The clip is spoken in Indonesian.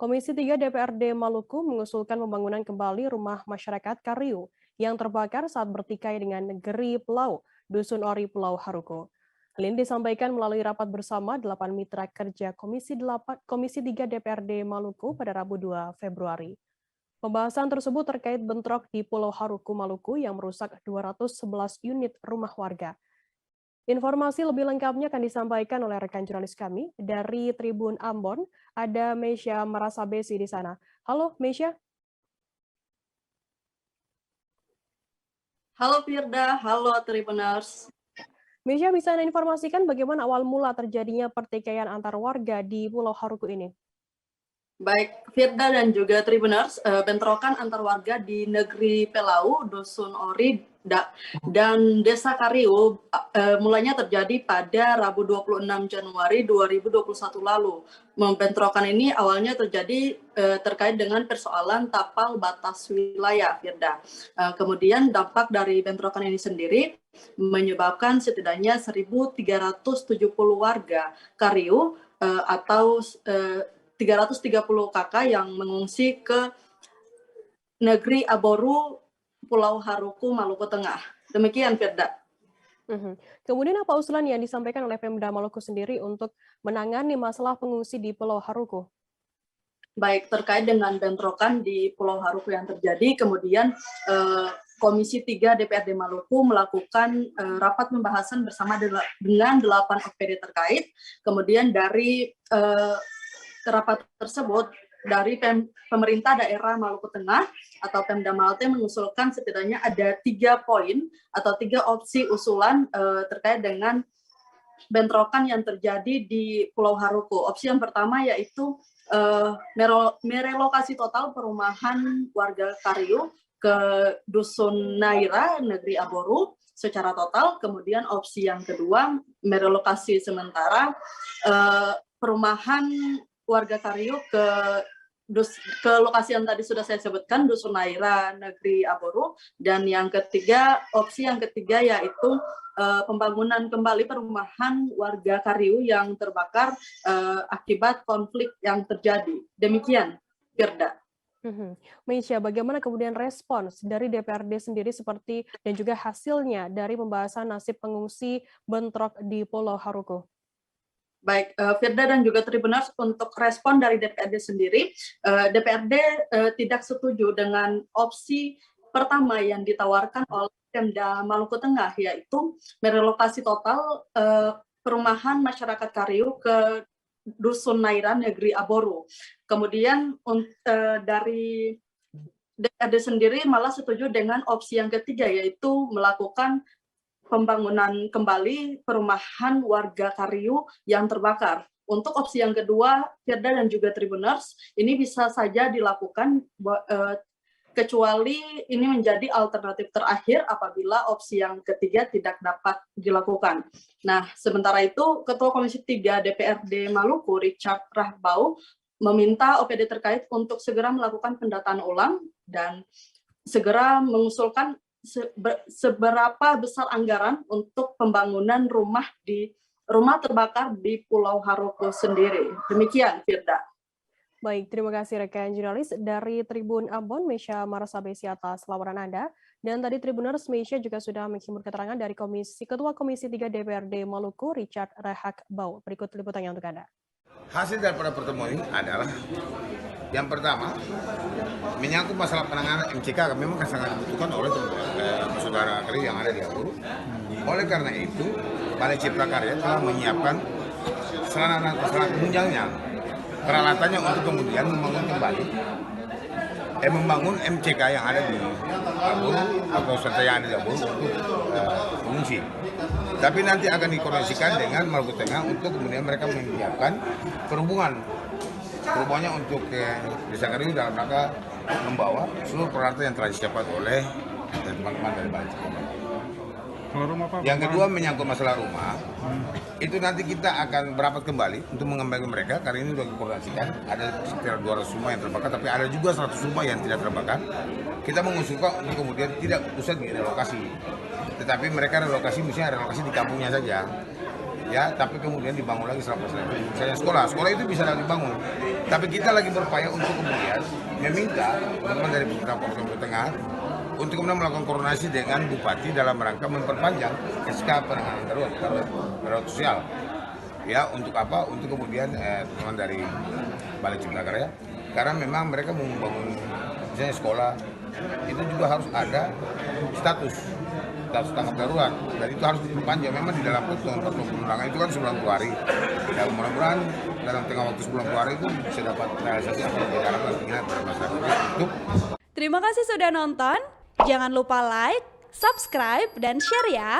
Komisi 3 DPRD Maluku mengusulkan pembangunan kembali rumah masyarakat Kariu yang terbakar saat bertikai dengan negeri Pulau, Dusun Ori Pulau Haruko. Hal ini disampaikan melalui rapat bersama 8 mitra kerja Komisi 3 DPRD Maluku pada Rabu 2 Februari. Pembahasan tersebut terkait bentrok di Pulau Haruku, Maluku yang merusak 211 unit rumah warga. Informasi lebih lengkapnya akan disampaikan oleh rekan jurnalis kami dari Tribun Ambon, ada Meisya Marasabesi di sana. Halo Meisya. Halo Firda, halo Tribuners. Meisya bisa Anda informasikan bagaimana awal mula terjadinya pertikaian antar warga di Pulau Haruku ini? Baik Firda dan juga Tribuners, bentrokan antar warga di negeri Pelau, Dusun Ori, dan Desa Kariu mulanya terjadi pada Rabu 26 Januari 2021 lalu. Bentrokan ini awalnya terjadi terkait dengan persoalan tapal batas wilayah, Firda. Kemudian dampak dari bentrokan ini sendiri menyebabkan setidaknya 1.370 warga Kariu atau 330 kakak yang mengungsi ke negeri Aboru, Pulau Haruku, Maluku Tengah. Demikian, Firda. Kemudian apa usulan yang disampaikan oleh Pemda Maluku sendiri untuk menangani masalah pengungsi di Pulau Haruku? Baik, terkait dengan bentrokan di Pulau Haruku yang terjadi, kemudian Komisi 3 DPRD Maluku melakukan rapat pembahasan bersama dengan 8 OPD terkait. Kemudian dari rapat tersebut, dari pemerintah daerah Maluku Tengah atau Pemda Malte mengusulkan setidaknya ada 3 poin atau 3 opsi usulan terkait dengan bentrokan yang terjadi di Pulau Haruku. Opsi yang pertama yaitu merelokasi total perumahan warga Kariu ke Dusun Naira, negeri Aboru secara total. Kemudian opsi yang kedua, merelokasi sementara perumahan warga Kariu ke lokasi yang tadi sudah saya sebutkan, Dusun Naira, negeri Aboru. Dan yang ketiga, opsi yang ketiga yaitu pembangunan kembali perumahan warga Kariu yang terbakar akibat konflik yang terjadi. Demikian, Firda. Meisya, bagaimana kemudian respons dari DPRD sendiri seperti dan juga hasilnya dari pembahasan nasib pengungsi bentrok di Pulau Haruku? Baik, Firda dan juga Tribuners, untuk respon dari DPRD sendiri, DPRD tidak setuju dengan opsi pertama yang ditawarkan oleh Pemda Maluku Tengah, yaitu merelokasi total perumahan masyarakat Kariu ke Dusun Naira, negeri Aboru. Kemudian dari DPRD sendiri malah setuju dengan opsi yang ketiga, yaitu melakukan pembangunan kembali perumahan warga Kariu yang terbakar. Untuk opsi yang kedua, Firda dan juga Tribuners, ini bisa saja dilakukan kecuali ini menjadi alternatif terakhir apabila opsi yang ketiga tidak dapat dilakukan. Nah, sementara itu, Ketua Komisi 3 DPRD Maluku, Richard Rahbau, meminta OPD terkait untuk segera melakukan pendataan ulang dan segera mengusulkan seberapa besar anggaran untuk pembangunan rumah terbakar di Pulau Haruku sendiri. Demikian, Firda. Baik, terima kasih rekan jurnalis dari Tribun Ambon, Meisya Marasabesi atas laporan Anda. Dan tadi Tribuners, Meisya juga sudah menghimpun keterangan dari Ketua Komisi 3 DPRD Maluku, Richard Rahbau. Berikut liputannya untuk Anda. Hasil daripada pertemuan ini adalah yang pertama, menyangkut masalah penanganan MCK memang sangat dibutuhkan oleh saudara Kariu yang ada di Aboru. Oleh karena itu, Balai Cipta Karya telah menyiapkan sarana penunjangnya, peralatannya untuk kemudian membangun MCK yang ada di Aboru atau serta yang ada di Aboru untuk pengungsi. Tapi nanti akan dikoordinasikan dengan Maluku Tengah untuk kemudian mereka menyiapkan perubahannya untuk Desa Kariu dalam rangka membawa seluruh peralatan yang telah disiapkan oleh teman-teman dari Balai Cipta. Yang kedua menyangkut masalah rumah, itu nanti kita akan berapat kembali untuk mengembalikan mereka, karena ini sudah dikoordinasikan, ada sekitar 200 rumah yang terbakar, tapi ada juga 100 rumah yang tidak terbakar. Kita mengusulkan untuk kemudian tidak usah direlokasi, tetapi mereka relokasi misalnya relokasi di kampungnya saja. ya, tapi kemudian dibangun lagi setelah itu. Misalnya sekolah itu bisa lagi dibangun. Tapi kita lagi berupaya untuk kemudian meminta teman-teman dari pemerintah Provinsi Tengah untuk kemudian melakukan koordinasi dengan Bupati dalam rangka memperpanjang SK penanganan darurat sosial. Ya, untuk apa? Untuk kemudian teman dari Balai Cipta Karya, karena memang mereka mau membangun misalnya sekolah, itu juga harus ada status tanggap darurat, dan itu harus diperpanjang. Memang di dalam peraturan perundang-undangan itu kan 90 hari. Dan mudah-mudahan dalam tengah waktu 90 hari itu bisa dapat realisasi apa yang diharapkan pada masyarakat. Terima kasih sudah nonton. Jangan lupa like, subscribe, dan share ya.